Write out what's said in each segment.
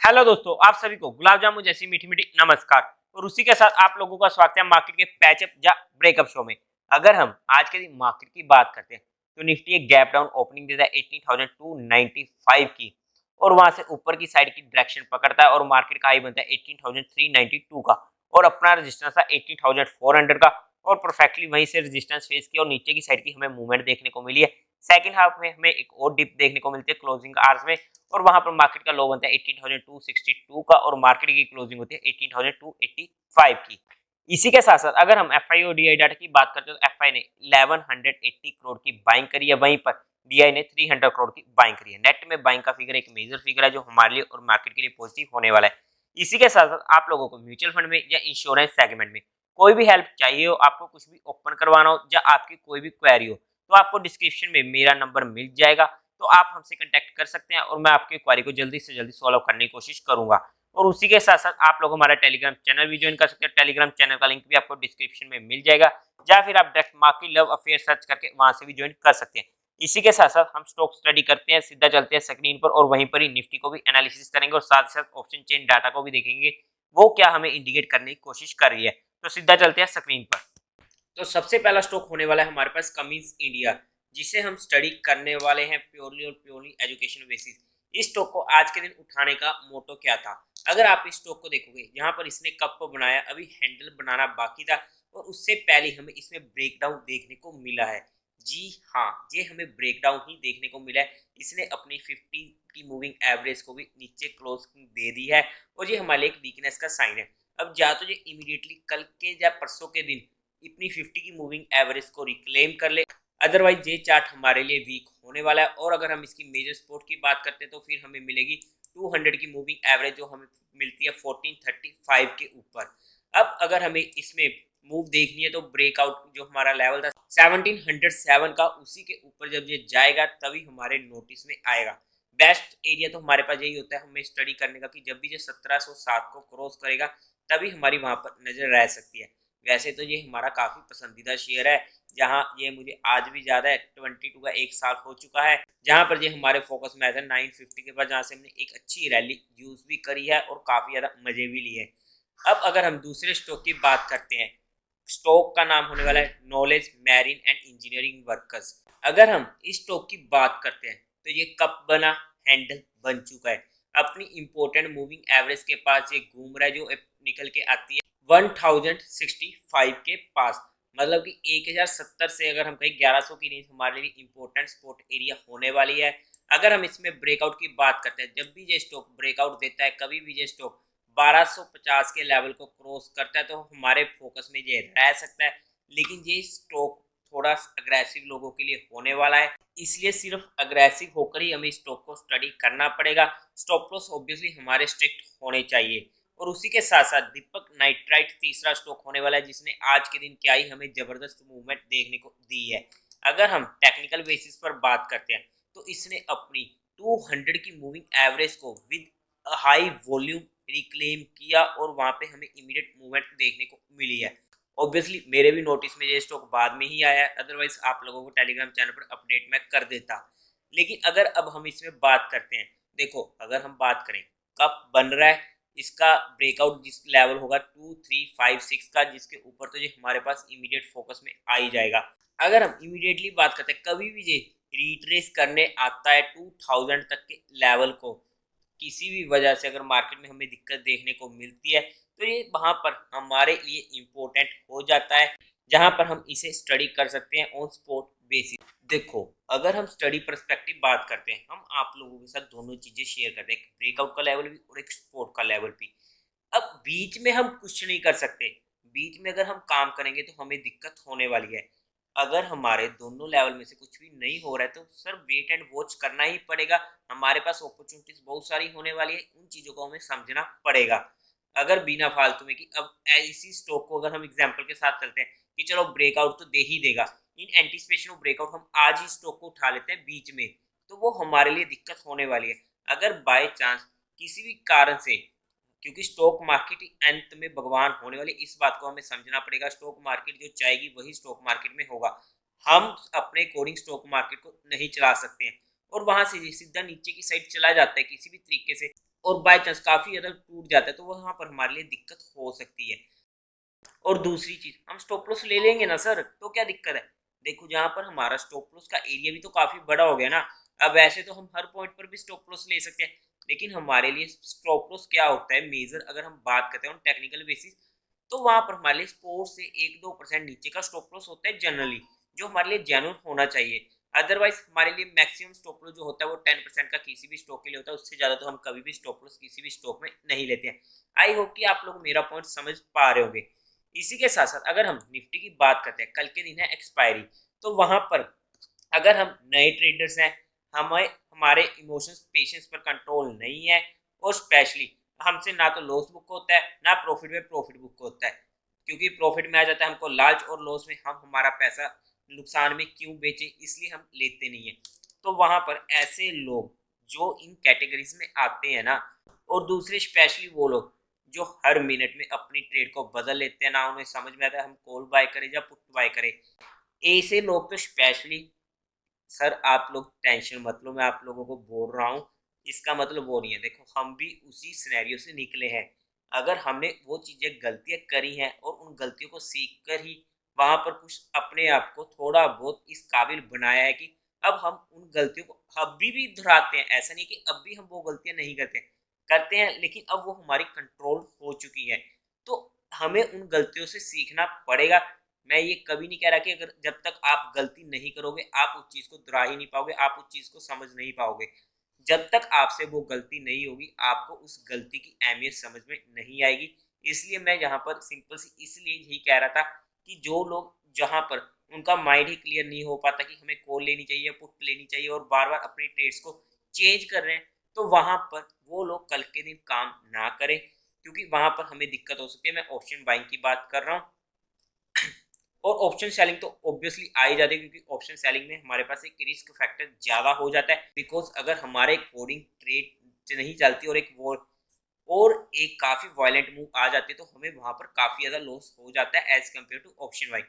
Hello दोस्तों, आप सभी को गुलाब जामुन जैसी मीठी मीठी नमस्कार। और उसी के साथ आप लोगों का स्वागत है मार्केट के पैचअप या ब्रेकअप शो में। अगर हम आज के दिन मार्केट की बात करते हैं तो निफ्टी एक गैप डाउन ओपनिंग देता है 18,295 की, और वहां से ऊपर की साइड की डायरेक्शन पकड़ता है और मार्केट का हाई बनता है 18,392 का, और अपना रेजिस्टेंस था 18,400 का, और परफेक्टली वहीं से रेजिस्टेंस फेस किया और नीचे की साइड की हमें मूवमेंट देखने को मिली है। सेकंड हाफ में हमें एक और डिप देखने को मिलती है क्लोजिंग आवर्स में, और वहां पर मार्केट का लो बनता है 18,262 का, और मार्केट की क्लोजिंग होती है 18,285 की। इसी के साथ साथ अगर हम एफआई और डीआई डाटा की बात करते हैं तो एफआई ने 1180 करोड़ की बाइंग करी है, वहीं पर डीआई ने 300 करोड़ की बाइंग करी है। नेट में बाइंग का फिगर एक मेजर फिगर है जो हमारे लिए और मार्केट के लिए पॉजिटिव होने वाला है। इसी के साथ साथ आप लोगों को म्यूचुअल फंड में या इंश्योरेंस सेगमेंट में कोई भी हेल्प चाहिए हो, आपको कुछ भी ओपन करवाना हो या आपकी कोई भी क्वेरी हो, तो आपको डिस्क्रिप्शन में मेरा नंबर मिल जाएगा, तो आप हमसे कांटेक्ट कर सकते हैं और मैं आपकी क्वेरी को जल्दी से जल्दी सॉल्व करने की कोशिश करूंगा। और उसी के साथ साथ आप लोग हमारा टेलीग्राम चैनल भी ज्वाइन कर सकते हैं। टेलीग्राम चैनल का लिंक भी आपको डिस्क्रिप्शन में मिल जाएगा, या फिर आप direct market love affair search करके वहां से भी ज्वाइन कर सकते हैं। इसी के साथ साथ हम स्टॉक स्टडी करते हैं, सीधा चलते हैं स्क्रीन पर और वहीं पर ही निफ्टी को भी एनालिसिस करेंगे और साथ ही साथ ऑप्शन चेन डाटा को भी देखेंगे वो क्या हमें इंडिकेट करने की कोशिश कर रही है। तो सीधा चलते हैं स्क्रीन पर। तो सबसे पहला स्टॉक होने वाला है हमारे पास कमिंस इंडिया, जिसे हम स्टडी करने वाले हैं प्योरली और प्योरली एजुकेशन बेसिस। इस स्टॉक को आज के दिन उठाने का मोटो क्या था? अगर आप इस स्टॉक को देखोगे, यहाँ पर इसने कप को बनाया, अभी हैंडल बनाना बाकी था, और उससे पहले हमें इसमें ब्रेकडाउन देखने को मिला है। जी हाँ, ये हमें ब्रेकडाउन ही देखने को मिला है। इसने अपनी 50 की मूविंग एवरेज को भी नीचे क्लोज दे दी है, और ये हमारे एक वीकनेस का साइन है। अब या तो ये इमीडिएटली कल के या परसों के दिन इतनी 50 की मूविंग एवरेज को रिक्लेम कर ले, अदरवाइज ये चार्ट हमारे लिए वीक होने वाला है। और अगर हम इसकी मेजर सपोर्ट की बात करते हैं तो फिर हमें मिलेगी 200 की मूविंग एवरेज, जो हमें मिलती है 1435 के ऊपर। अब अगर हमें इसमें मूव देखनी है तो ब्रेकआउट जो हमारा लेवल था 1707 का, उसी के ऊपर जब ये जाएगा तभी हमारे नोटिस में आएगा। बेस्ट एरिया तो हमारे पास यही होता है हमें स्टडी करने का, कि जब भी ये 1707 को क्रॉस करेगा तभी हमारी वहां पर नजर रह सकती है। वैसे तो ये हमारा काफी पसंदीदा शेयर है, जहां ये मुझे आज भी ज्यादा है। 22 का एक साल हो चुका है जहां पर ये हमारे फोकस में आया था 950 के बाद, जहां से हमने एक अच्छी रैली यूज भी करी है और काफी ज्यादा मजे भी लिए। अब अगर हम दूसरे स्टॉक की बात करते हैं, स्टॉक का नाम होने वाला है knowledge marine and engineering workers. अगर हम इस स्टॉक की बात करते हैं तो ये कब बना? हैंडल बन चुका है। अपनी इंपॉर्टेंट मूविंग एवरेज के पास ये घूम रहा है, जो निकल के आती है 1065 के पास। मतलब कि 1070 से अगर हम कहीं 1100 की रेंज हमारे लिए इंपॉर्टेंट सपोर्ट एरिया होने वाली है। अगर हम इसमें ब्रेकआउट की बात करते हैं, जब भी ये स्टॉक ब्रेकआउट देता है, कभी भी ये स्टॉक 1250 के लेवल को क्रॉस करता है, तो हमारे फोकस में ये रह सकता है। लेकिन ये स्टॉक थोड़ा अग्रेसिव लोगों के लिए होने वाला है, इसलिए सिर्फ अग्रेसिव होकर ही हमें स्टॉक को स्टडी करना पड़ेगा। स्टॉप लॉस ऑब्वियसली हमारे स्ट्रिक्ट होने चाहिए। और उसी के साथ साथ दीपक नाइट्राइट तीसरा स्टॉक होने वाला है, जिसने आज के दिन क्या ही हमें जबरदस्त मूवमेंट देखने को दी है। अगर हम टेक्निकल बेसिस पर बात करते हैं तो इसने अपनी 200 की मूविंग एवरेज को विद हाई वॉल्यूम रिक्लेम किया, और वहां पे हमें इमीडिएट मूवमेंट देखने को मिली है। ऑब्वियसली मेरे भी नोटिस में ये स्टॉक बाद में ही आया है, अदरवाइज आप लोगों को टेलीग्राम चैनल पर अपडेट मैं कर देता। लेकिन अगर अब हम इसमें बात करते हैं, देखो अगर हम बात करें कब बन रहा है, इसका ब्रेकआउट जिस लेवल होगा 2356 का, जिसके ऊपर तो ये हमारे पास इमीडिएट फोकस में आ ही जाएगा। अगर हम इमीडिएटली बात करते हैं, कभी भी ये रिट्रेस करने आता है 2000 तक के लेवल को, किसी भी वजह से अगर मार्केट में हमें दिक्कत देखने को मिलती है, तो ये वहां पर हमारे लिए इम्पोर्टेंट हो जाता है, जहां पर हम इसे स्टडी कर सकते हैं ऑन स्पॉट बेसिस। देखो अगर हम स्टडी पर्सपेक्टिव बात करते हैं, हम आप लोगों के साथ दोनों चीजें शेयर करते हैं, एक ब्रेकआउट का लेवल भी और एक सपोर्ट का लेवल भी। अब बीच में हम कुछ नहीं कर सकते, बीच में अगर हम काम करेंगे तो हमें दिक्कत होने वाली है। अगर हमारे दोनों लेवल में से कुछ भी नहीं हो रहा है तो सर वेट एंड वॉच करना ही पड़ेगा। हमारे पास अपॉर्चुनिटीज बहुत सारी होने वाली है, उन चीजों को हमें समझना पड़ेगा। अगर बिना फालतू में कि अब इसी स्टॉक को अगर हम एग्जांपल के साथ चलते हैं कि चलो ब्रेकआउट तो दे ही देगा, इन एंटीसिपेशन ऑफ ब्रेकआउट हम आज ही स्टॉक को उठा लेते हैं बीच में, तो वो हमारे लिए दिक्कत होने वाली है। अगर बाय चांस किसी भी कारण से, क्योंकि स्टॉक मार्केट अंत में भगवान होने वाले, इस बात को हमें समझना पड़ेगा। स्टॉक मार्केट जो चाहेगी वही स्टॉक मार्केट में होगा, हम अपने अकॉर्डिंग स्टॉक मार्केट को नहीं चला सकते हैं। और वहां से सीधा नीचे की साइड चला जाता है किसी भी तरीके से, और बाय चांस काफी ज्यादा टूट जाता है तो वहां पर हमारे लिए दिक्कत हो सकती है। और दूसरी चीज, हम स्टॉप लॉस ले लेंगे ना सर, तो क्या दिक्कत है? देखो जहां पर हमारा स्टॉप लॉस का एरिया भी तो काफी बड़ा हो गया ना। अब ऐसे तो हम हर पॉइंट पर भी स्टॉप लॉस ले सकते हैं, लेकिन हमारे लिए स्टॉप लॉस क्या होता है मेजर, अगर हम बात करते हैं टेक्निकल बेसिस, तो वहां पर हमारे लिए 4 से 1-2% नीचे का स्टॉप लॉस होता है जनरली, जो हमारे लिए जेन्युइन होना चाहिए। अदरवाइज हमारे लिए मैक्सिमम स्टॉप लॉस जो होता है वो 10% का किसी भी स्टॉक के लिए होता है, उससे ज्यादा तो हम कभी भी स्टॉप लॉस किसी भी स्टॉक में नहीं लेते हैं। आई होप कि आप लोग मेरा पॉइंट समझ पा रहे होंगे। इसी के साथ साथ अगर हम निफ्टी की बात करते हैं, कल के दिन है एक्सपायरी, तो वहां पर अगर हम नए ट्रेडर्स हैं, हमें हमारे इमोशंस पेशेंस पर कंट्रोल नहीं है, और स्पेशली हमसे ना तो लॉस बुक होता है ना प्रॉफिट में प्रॉफिट बुक होता है, क्योंकि प्रॉफिट में आ जाता है हमको लालच, और लॉस में हम हमारा पैसा नुकसान में क्यों बेचे, इसलिए हम लेते नहीं है। तो वहां पर ऐसे लोग जो इन कैटेगरीज में आते हैं ना, और दूसरे स्पेशली वो लोग जो हर मिनट में अपनी ट्रेड को बदल लेते हैं, ना उन्हें समझ में आता है हम कॉल बाय करें या पुट बाय करें, ऐसे लोग तो स्पेशली, सर आप लोग टेंशन मत लो, मैं आप लोगों को बोल रहा हूँ, इसका मतलब वो नहीं है। देखो हम भी उसी सिनेरियो से निकले हैं, अगर हमने वो चीजें गलतियां करी हैं और उन गलतियों को सीख कर ही वहां पर कुछ अपने आप को थोड़ा बहुत इस काबिल बनाया है कि अब हम उन गलतियों को अभी भी दोहराते हैं, ऐसा नहीं कि अब भी हम वो गलतियां नहीं करते, करते हैं, लेकिन अब वो हमारी कंट्रोल हो चुकी है। तो हमें उन गलतियों से सीखना पड़ेगा। मैं ये कभी नहीं कह रहा कि अगर जब तक आप गलती नहीं करोगे आप उस चीज को दोहरा ही नहीं पाओगे, आप उस चीज को समझ नहीं पाओगे। जब तक आपसे वो गलती नहीं होगी आपको उस गलती की अहमियत समझ में नहीं आएगी। इसलिए मैं यहाँ पर सिंपल सी इसलिए यही कह रहा था कि जो लोग जहाँ पर उनका माइंड ही क्लियर नहीं हो पाता कि हमें कॉल लेनी चाहिए पुट लेनी चाहिए और बार बार अपनी ट्रेड्स को चेंज कर रहे हैं, तो वहां पर वो लोग कल के दिन काम ना करें, क्योंकि वहां पर हमें दिक्कत हो सकती है। मैं ऑप्शन बाइंग की बात कर रहा हूँ, और ऑप्शन सेलिंग तो ऑब्वियसली आ ही जाती है, क्योंकि ऑप्शन सेलिंग में हमारे पास एक रिस्क फैक्टर ज्यादा हो जाता है, बिकॉज अगर हमारे कोडिंग ट्रेड नहीं चलती और एक काफी वायलेंट मूव आ जाती है तो हमें वहां पर काफी ज्यादा लॉस हो जाता है as compare to option buying.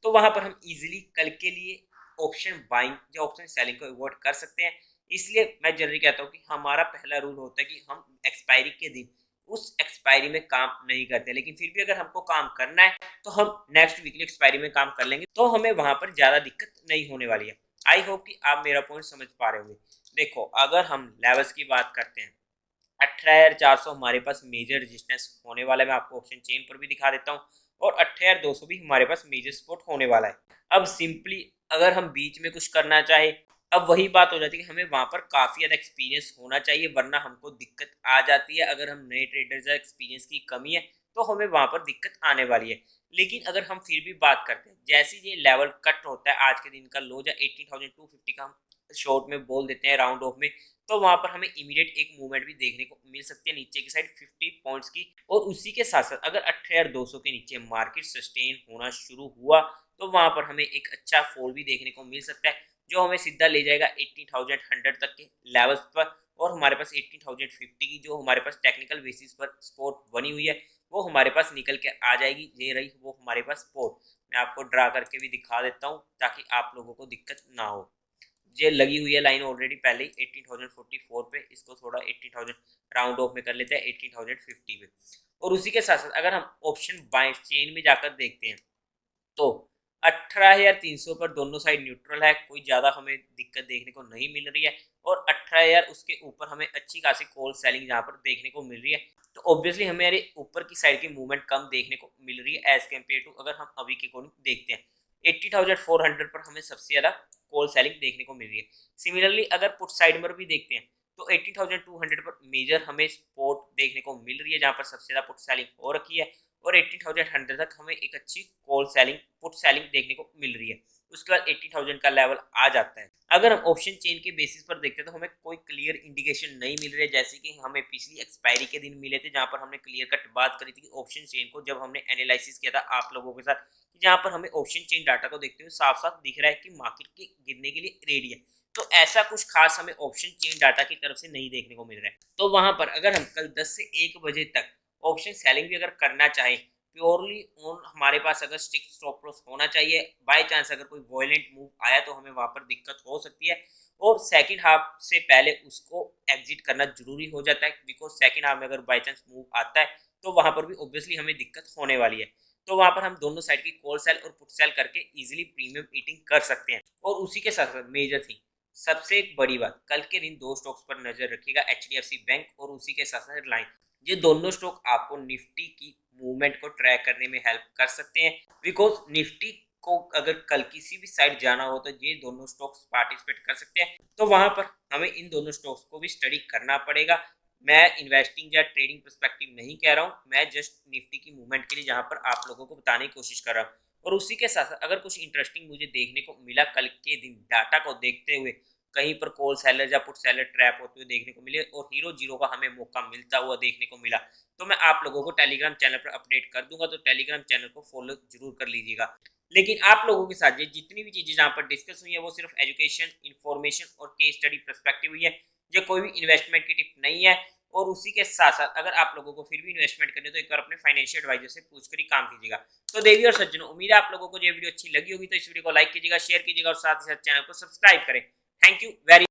तो वहां पर हम इजीली कल के लिए ऑप्शन बाइंग या ऑप्शन सेलिंग को अवॉइड कर सकते हैं। इसलिए मैं जनरली कहता हूँ कि हमारा पहला रूल होता है कि हम एक्सपायरी के दिन उस एक्सपायरी में काम नहीं करते, लेकिन फिर भी अगर हमको काम करना है तो हम नेक्स्ट वीकली एक्सपायरी में काम कर लेंगे, तो हमें वहां पर ज्यादा दिक्कत नहीं होने वाली है। आई होप कि आप मेरा पॉइंट समझ पा रहे होंगे। देखो अगर हम लेवल्स की बात करते हैं, 18,400 हमारे पास मेजर रेजिस्टेंस होने वाला है, मैं आपको ऑप्शन चेन पर भी दिखा देता हूँ, और 18,200 भी हमारे पास मेजर सपोर्ट होने वाला है। अब सिंपली अगर हम बीच में कुछ करना चाहे, अब वही बात हो जाती है कि हमें वहां पर काफी ज्यादा एक्सपीरियंस होना चाहिए, वरना हमको दिक्कत आ जाती है। अगर हम नए ट्रेडर्स या एक्सपीरियंस की कमी है तो हमें वहां पर दिक्कत आने वाली है। लेकिन अगर हम फिर भी बात करते हैं, जैसे ये लेवल कट होता है आज के दिन का लो या 18,250 का हम शॉर्ट में बोल देते हैं राउंड ऑफ में, तो वहां पर हमें इमीडिएट एक मूवमेंट भी देखने को मिल सकती है नीचे की साइड 50 पॉइंट्स की। और उसी के साथ साथ अगर 18,200 के नीचे मार्केट सस्टेन होना शुरू हुआ तो वहां पर हमें एक अच्छा फॉल भी देखने को मिल सकता है, जो हमें सीधा ले जाएगा 18,100 तक के लेवल्स पर। और हमारे पास 18,050 की जो हमारे पास टेक्निकल बेसिस पर सपोर्ट बनी हुई है वो हमारे पास निकल के आ जाएगी, ये रही वो हमारे पास सपोर्ट। मैं आपको ड्रा करके भी दिखा देता हूँ ताकि आप लोगों को दिक्कत ना हो। ये लगी हुई है लाइन ऑलरेडी पहले ही 18,044 पे, इसको थोड़ा 18,000 राउंड ऑफ में कर लेते हैं 18,050 पे। और उसी के साथ साथ अगर हम ऑप्शन बाय चेन में जाकर देखते हैं तो 18,300 पर दोनों साइड न्यूट्रल है, कोई ज्यादा हमें दिक्कत देखने को नहीं मिल रही है। और 18,000 उसके ऊपर हमें अच्छी खासी कॉल सेलिंग जहां पर देखने को मिल रही है, तो ऑब्वियसली हमारे ऊपर की साइड की मूवमेंट कम देखने को मिल रही है एज कम्पेयर टू अगर हम अभी के अकॉर्डिंग देखते हैं। 80,400 पर हमें सबसे ज्यादा कॉल सेलिंग देखने को मिल रही है। सिमिलरली अगर पुट साइड पर भी देखते हैं तो 80,200 पर मेजर हमें सपोर्ट देखने को मिल रही है, जहां पर सबसे ज्यादा पुट सेलिंग हो रखी है। और 18,100 तक हमें एक अच्छी कॉल सेलिंग पुट सेलिंग देखने को मिल रही है। उसके बाद 80,000 का लेवल आ जाता है। अगर हम ऑप्शन चेन के बेसिस पर देखते हैं तो हमें कोई क्लियर इंडिकेशन नहीं मिल रही है, जैसे कि हमें पिछली एक्सपायरी के दिन मिले थे, जहां पर हमने क्लियर कट बात करी थी कि ऑप्शन चेन को जब हमने एनालिसिस किया था आप लोगों के साथ, जहां पर हमें ऑप्शन चेन डाटा को देखते हुए साफ साफ दिख रहा है कि मार्केट के गिरने के लिए रेडी है। तो ऐसा कुछ खास हमें ऑप्शन चेन डाटा की तरफ से नहीं देखने को मिल रहा है। तो वहां पर अगर हम कल 10 से 1 बजे तक ऑप्शन सेलिंग भी अगर करना चाहें प्योरली ऑन हमारे पास अगर स्ट्रिक्ट स्टॉप लॉस होना चाहिए। बाय चांस अगर कोई वॉयलेंट मूव आया तो हमें वहां पर दिक्कत हो सकती है, और सेकंड हाफ से पहले उसको एग्जिट करना जरूरी हो जाता है, बिकॉज सेकंड हाफ में अगर बाय चांस मूव आता है तो वहां पर भी ऑब्वियसली हमें दिक्कत होने वाली है। तो वहां पर हम दोनों साइड की कॉल सेल और पुट सेल करके इजीली प्रीमियम ईटिंग कर सकते हैं। और उसी के साथ साथ मेजर थिंग, सबसे एक बड़ी बात, कल के दिन दो स्टॉक्स पर नजर रखिएगा, एचडीएफसी बैंक और उसी के साथ साथ रिलायंस। ये दोनों स्टॉक आपको निफ्टी की मूवमेंट को ट्रैक करने में हेल्प कर सकते हैं, बिकॉज निफ्टी को अगर कल किसी भी साइड जाना हो तो ये दोनों स्टॉक्स पार्टिसिपेट कर सकते हैं। तो वहां पर हमें इन दोनों स्टॉक्स को भी स्टडी करना पड़ेगा। मैं इन्वेस्टिंग या ट्रेडिंग पर्सपेक्टिव नहीं कह रहा हूँ, मैं जस्ट निफ्टी की मूवमेंट के लिए जहां पर आप लोगों को बताने की कोशिश कर रहा हूँ। और उसी के साथ साथ अगर कुछ इंटरेस्टिंग मुझे देखने को मिला कल के दिन डाटा को देखते हुए, कहीं पर कॉल सेलर या पुट सेलर ट्रैप होते हुए देखने को मिले और हीरो जीरो का हमें मौका मिलता हुआ देखने को मिला, तो मैं आप लोगों को टेलीग्राम चैनल पर अपडेट कर दूंगा। तो टेलीग्राम चैनल को फॉलो जरूर कर लीजिएगा। लेकिन आप लोगों के साथ ये जितनी भी चीजें जहाँ पर डिस्कस हुई है वो सिर्फ एजुकेशन, इंफॉर्मेशन और केस स्टडी पर्सपेक्टिव हुई है। ये कोई भी इन्वेस्टमेंट की टिप नहीं है। और उसी के साथ साथ अगर आप लोगों को फिर भी इन्वेस्टमेंट करनी है तो एक बार अपने फाइनेंशियल एडवाइजर से पूछकर ही काम कीजिएगा। तो देवी और सज्जनों, उम्मीद है आप लोगों को ये वीडियो अच्छी लगी होगी, तो इस वीडियो को लाइक कीजिएगा, शेयर कीजिएगा और साथ ही साथ चैनल को सब्सक्राइब करें। Thank you very